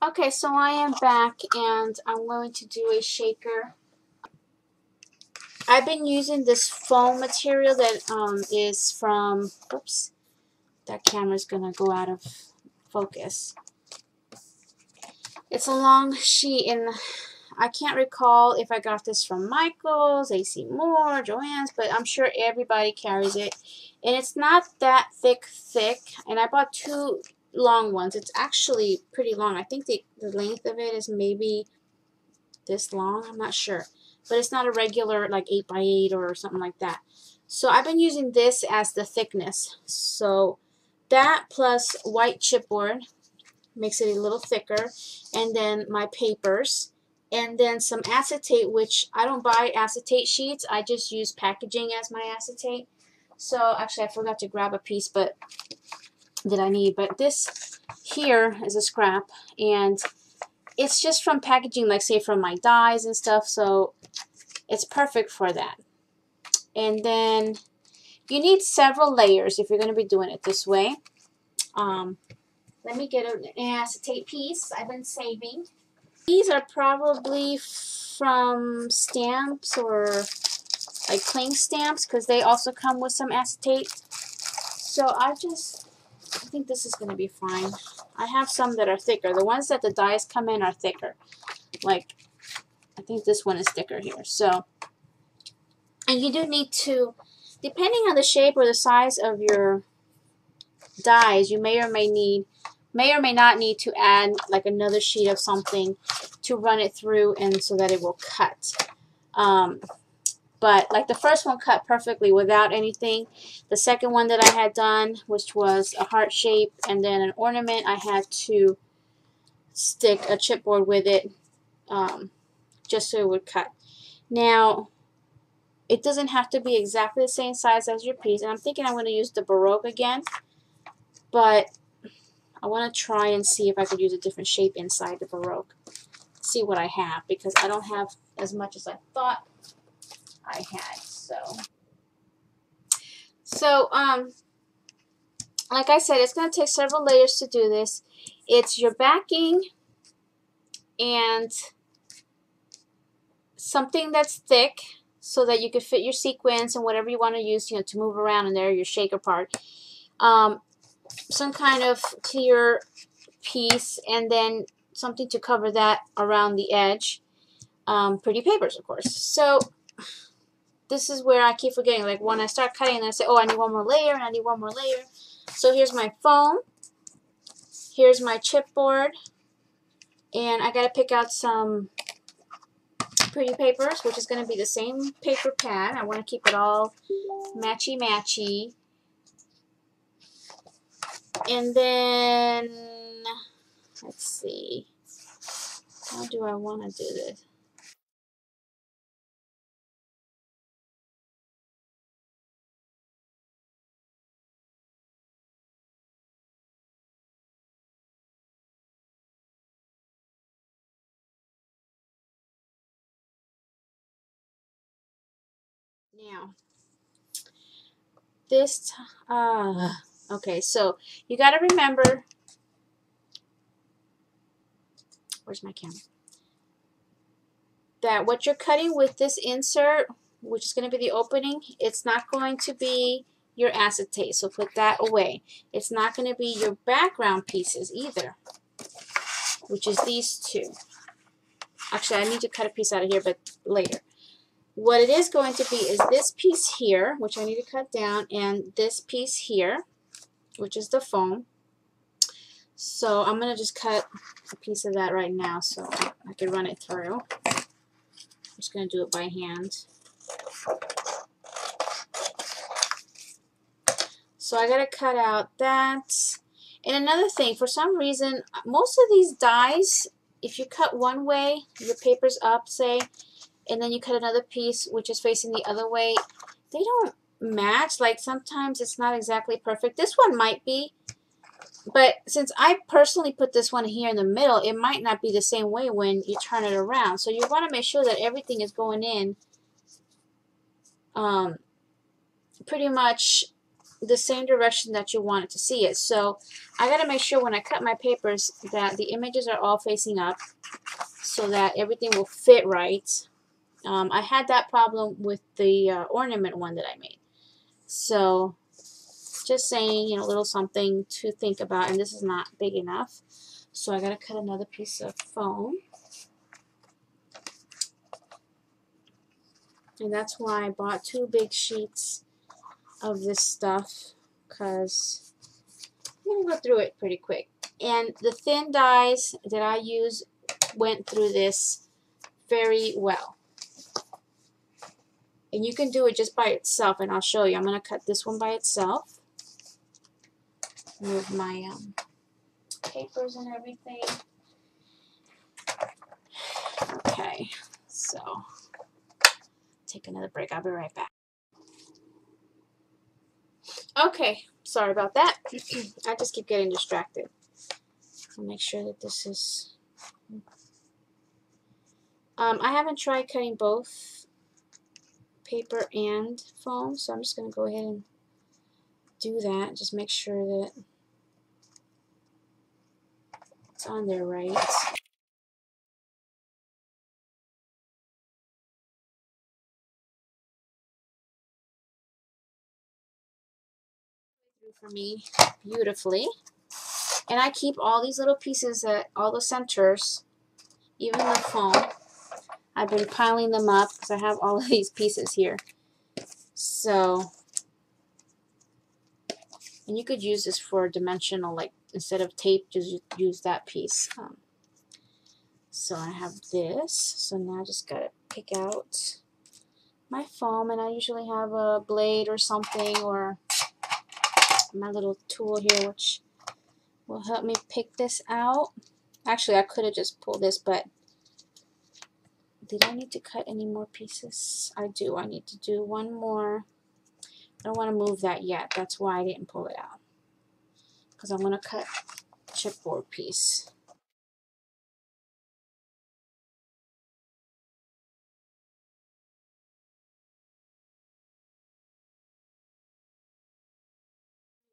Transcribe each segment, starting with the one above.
Okay, so I am back and I'm going to do a shaker. I've been using this foam material that is from, oops, that camera's gonna go out of focus. It's a long sheet and I can't recall if I got this from Michael's, AC Moore, Joann's, but I'm sure everybody carries it. And it's not that thick, and I bought two long ones. It's actually pretty long. I think the length of it is maybe this long. I'm not sure. But it's not a regular like 8x8 or something like that. So I've been using this as the thickness. So that plus white chipboard makes it a little thicker. And then my papers. And then some acetate, which I don't buy acetate sheets. I just use packaging as my acetate. So actually I forgot to grab a piece but that I need. But this here is a scrap. And it's just from packaging, like say from my dyes and stuff, so it's perfect for that. And then you need several layers if you're going to be doing it this way. Let me get an acetate piece I've been saving. These are probably from stamps or like cling stamps because they also come with some acetate. So I think this is going to be fine. I have some that are thicker. The ones that the dyes come in are thicker. Like, I think this one is thicker here. So, and you do need to, depending on the shape or the size of your dyes, you may or may not need to add like another sheet of something to run it through and so that it will cut. But like the first one cut perfectly without anything. The second one that I had done, which was a heart shape and then an ornament, I had to stick a chipboard with it just so it would cut. Now, it doesn't have to be exactly the same size as your piece. And I'm thinking I'm going to use the Baroque again. But I want to try and see if I could use a different shape inside the Baroque. See what I have. Because I don't have as much as I thought I had. So, like I said, it's going to take several layers to do this. It's your backing and something that's thick so that you can fit your sequins and whatever you want to use, to move around in there, your shaker part. Some kind of clear piece, and then something to cover that around the edge. Pretty papers, of course. So this is where I keep forgetting. Like when I start cutting, and I say, oh, I need one more layer, and I need one more layer. So here's my foam. Here's my chipboard. And I got to pick out some pretty papers, which is going to be the same paper pad. I want to keep it all matchy-matchy. And then, let's see, how do I want to do this? Now, this, okay, so you got to remember, where's my camera? That what you're cutting with this insert, which is going to be the opening, it's not going to be your acetate, so put that away. It's not going to be your background pieces either, which is these two. Actually, I need to cut a piece out of here, but later. What it is going to be is this piece here, which I need to cut down, and this piece here, which is the foam. So I'm going to just cut a piece of that right now so I can run it through. I'm just going to do it by hand. So I got to cut out that. And another thing, for some reason, most of these dies, if you cut one way, your paper's up, say, and then you cut another piece which is facing the other way, they don't match. Like sometimes it's not exactly perfect. This one might be, but since I personally put this one here in the middle, it might not be the same way when you turn it around. So you want to make sure that everything is going in pretty much the same direction that you want it to see it. So I got to make sure when I cut my papers that the images are all facing up so that everything will fit right. I had that problem with the ornament one that I made. So just saying, you know, a little something to think about, and this is not big enough. So I got to cut another piece of foam. And that's why I bought 2 big sheets of this stuff, because I'm going to go through it pretty quick. And the thin dies that I use went through this very well. And you can do it just by itself, and I'll show you. I'm going to cut this one by itself. Move my papers and everything. Okay, so take another break. I'll be right back. Okay, sorry about that. I just keep getting distracted. I'll make sure that this is... I haven't tried cutting both paper and foam, so I'm just going to go ahead and do that. Just make sure that it's on there right. For me beautifully, and I keep all these little pieces at all the centers, even the foam. I've been piling them up because I have all of these pieces here. So, and you could use this for dimensional, like instead of tape, just use that piece. So I have this. So now I just gotta pick out my foam, and I usually have a blade or something, or my little tool here, which will help me pick this out. Actually, I could have just pulled this, but did I need to cut any more pieces? I do. I need to do one more. I don't want to move that yet. That's why I didn't pull it out, because I'm going to cut a chipboard piece.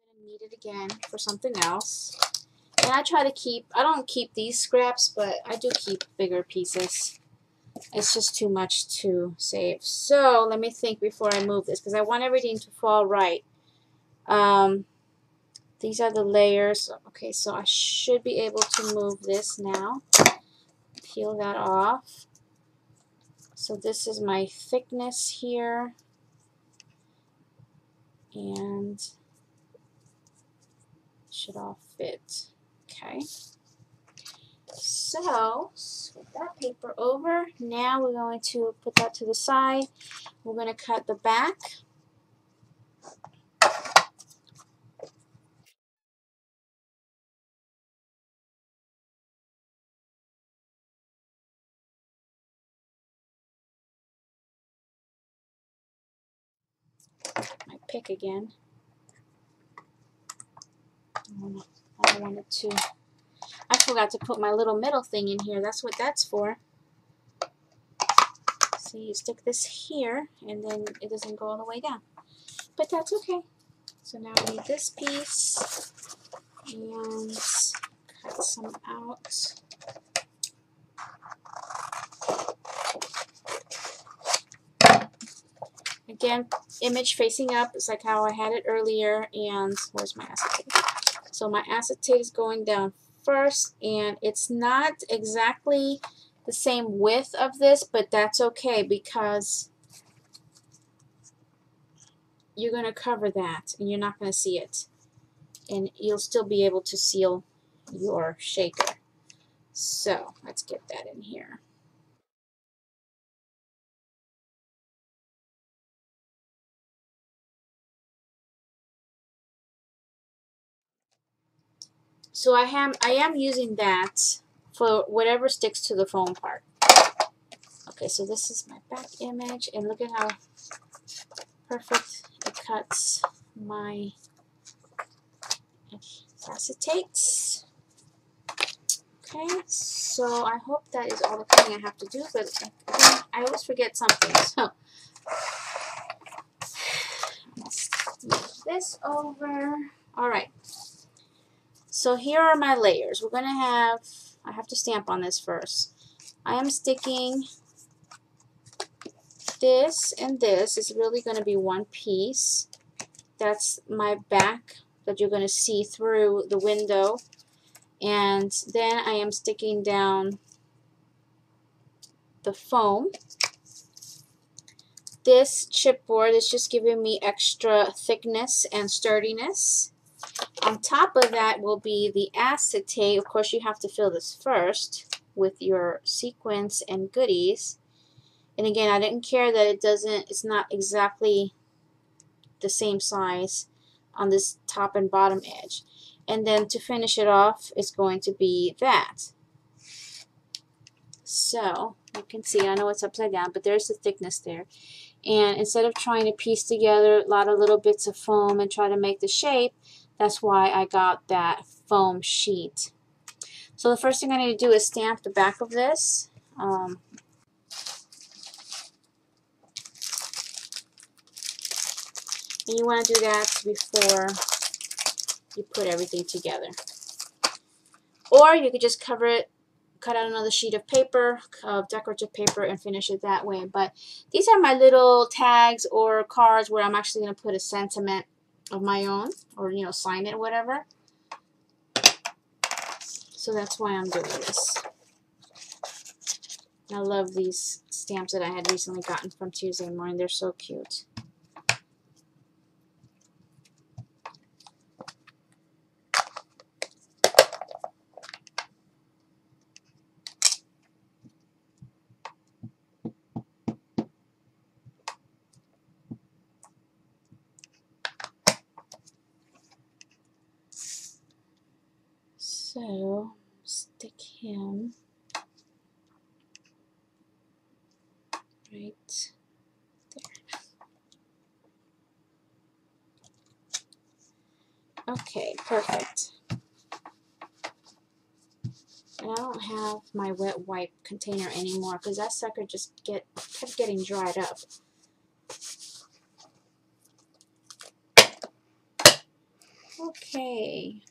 I'm going to need it again for something else. And I try to keep, I don't keep these scraps, but I do keep bigger pieces. It's just too much to save. So let me think before I move this, because I want everything to fall right. These are the layers. Okay, so I should be able to move this now. Peel that off. So this is my thickness here. And it should all fit. Okay. So, flip that paper over. Now we're going to put that to the side. We're going to cut the back. My pick again. I wanted to. I forgot to put my little middle thing in here. That's what that's for. So you stick this here, and then it doesn't go all the way down. But that's okay. So now we need this piece, and cut some out. Again, image facing up is like how I had it earlier. And where's my acetate? So my acetate is going down first, and it's not exactly the same width of this, but that's okay because you're going to cover that and you're not going to see it, and you'll still be able to seal your shaker. So let's get that in here. So I am using that for whatever sticks to the foam part. Okay, so this is my back image, and look at how perfect it cuts my acetate. Okay, so I hope that is all the cutting I have to do, but again, I always forget something. So Move this over. All right. So here are my layers. We're going to have, I have to stamp on this first. I am sticking this and this is really going to be one piece. That's my back that you're going to see through the window. And then I am sticking down the foam. This chipboard is just giving me extra thickness and sturdiness. On top of that will be the acetate. Of course, you have to fill this first with your sequins and goodies. And again, I didn't care that it's not exactly the same size on this top and bottom edge. And then to finish it off is going to be that. So you can see, I know it's upside down, but there's the thickness there. And instead of trying to piece together a lot of little bits of foam and try to make the shape, that's why I got that foam sheet. So the first thing I need to do is stamp the back of this. And you want to do that before you put everything together. Or you could just cover it, cut out another sheet of paper, of decorative paper, and finish it that way. But these are my little tags or cards where I'm actually going to put a sentiment of my own, or sign it or whatever. So that's why I'm doing this. I love these stamps that I had recently gotten from Tuesday Morning. They're so cute. So stick him right there. Okay, perfect. And I don't have my wet wipe container anymore because that sucker just kept getting dried up. Okay.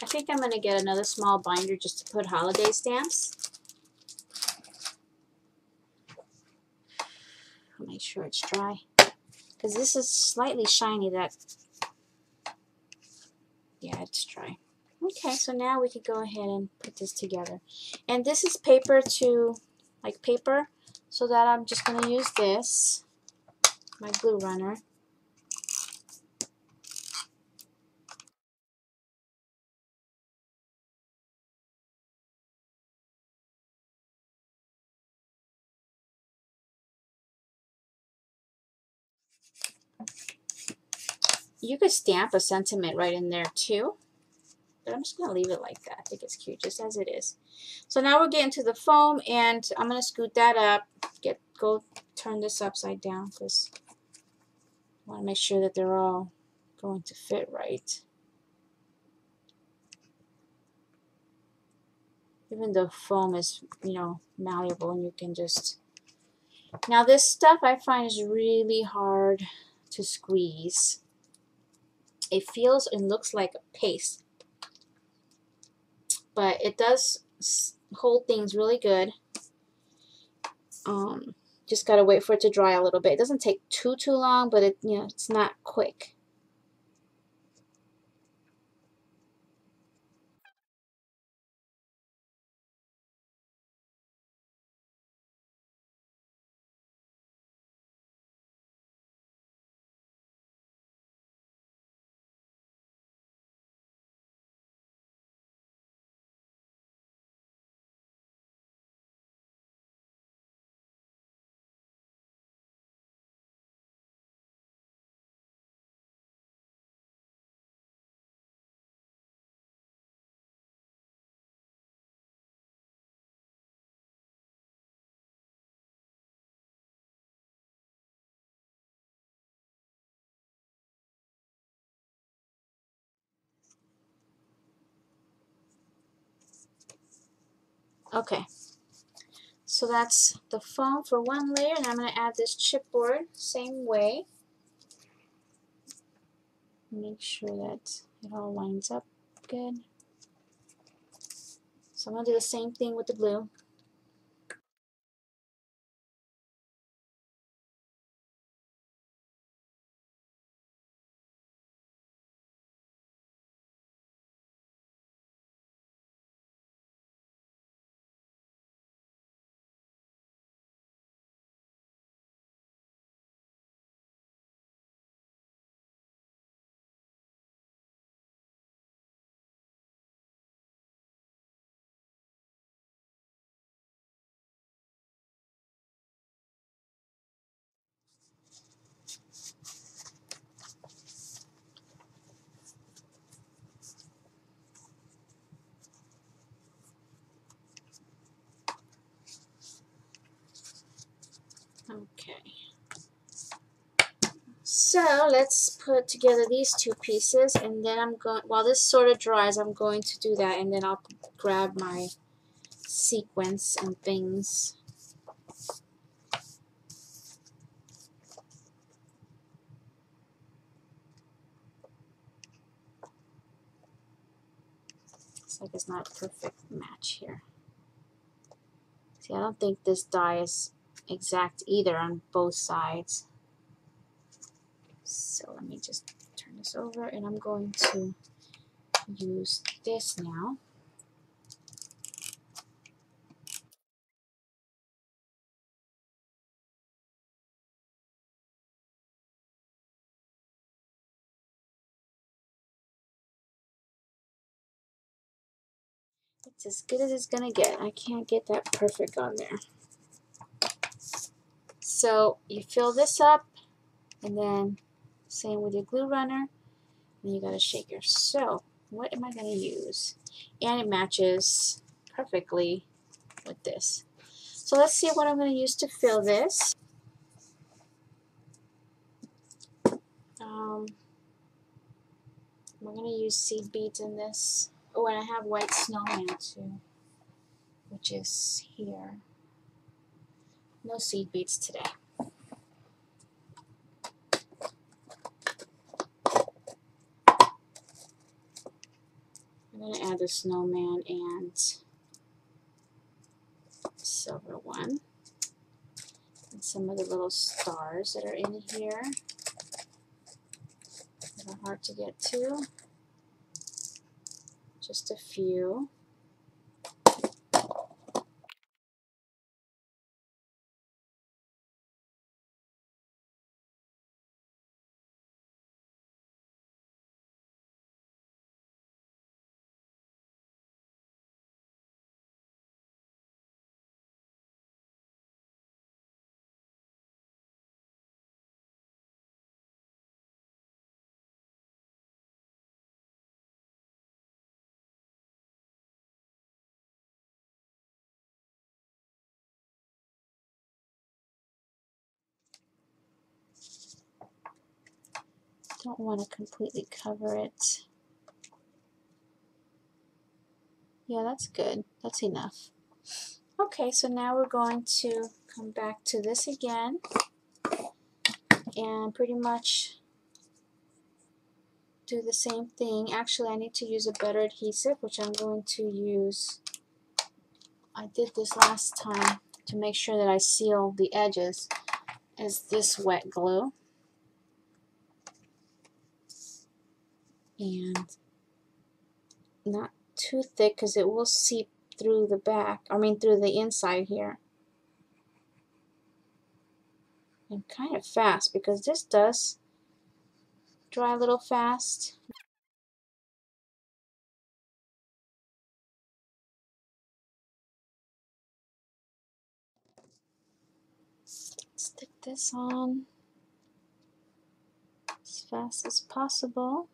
I think I'm going to get another small binder just to put holiday stamps. I'll make sure it's dry. Because this is slightly shiny. Yeah, it's dry. Okay, so now we could go ahead and put this together. And this is paper paper, so that I'm just going to use this, my glue runner. You could stamp a sentiment right in there too, but I'm just going to leave it like that. I think it's cute just as it is. So now we're getting to the foam, and I'm going to scoot that up, go turn this upside down because I want to make sure that they're all going to fit right. Even though foam is, malleable, and you can just... Now this stuff I find is really hard to squeeze. It feels and looks like a paste, but it does hold things really good. Just gotta wait for it to dry a little bit. It doesn't take too long, but it's not quick. Okay, so that's the foam for one layer, and I'm going to add this chipboard same way. Make sure that it all lines up good. So I'm going to do the same thing with the blue. Okay. So let's put together these two pieces, and then I'm going, while this sort of dries, I'm going to do that, and then I'll grab my sequins and things. Looks like it's not a perfect match here. See, I don't think this die is exact either on both sides. So let me just turn this over, and I'm going to use this now. It's as good as it's gonna get. I can't get that perfect on there. So you fill this up, and then same with your glue runner, and you got a shaker. So what am I gonna use? And it matches perfectly with this. So let's see what I'm gonna use to fill this. We're gonna use seed beads in this. Oh, and I have white snowman too, which is here. No seed beads today. I'm gonna add the snowman and silver one, and some of the little stars that are in here that are hard to get to. Just a few. Don't want to completely cover it. Yeah, that's good. That's enough. Okay, so now we're going to come back to this again and pretty much do the same thing. Actually, I need to use a better adhesive, which I'm going to use. I did this last time to make sure that I seal the edges, is this wet glue. And not too thick because it will seep through the back, through the inside here. And kind of fast, because this does dry a little fast. Stick this on as fast as possible.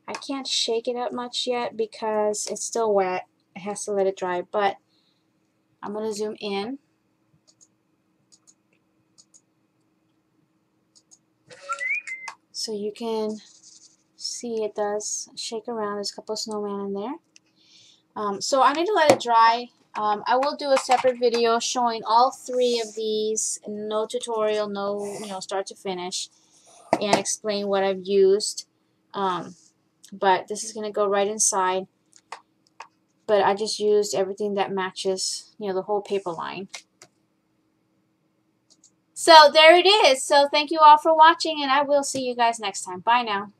I can't shake it up much yet because it's still wet. It has to let it dry, but I'm going to zoom in. So you can see it does shake around. There's a couple of snowmen in there. So I need to let it dry. I will do a separate video showing all 3 of these, no tutorial, no start to finish, and explain what I've used. But this is going to go right inside. But I just used everything that matches, the whole paper line. So there it is. So thank you all for watching, and I will see you guys next time. Bye now.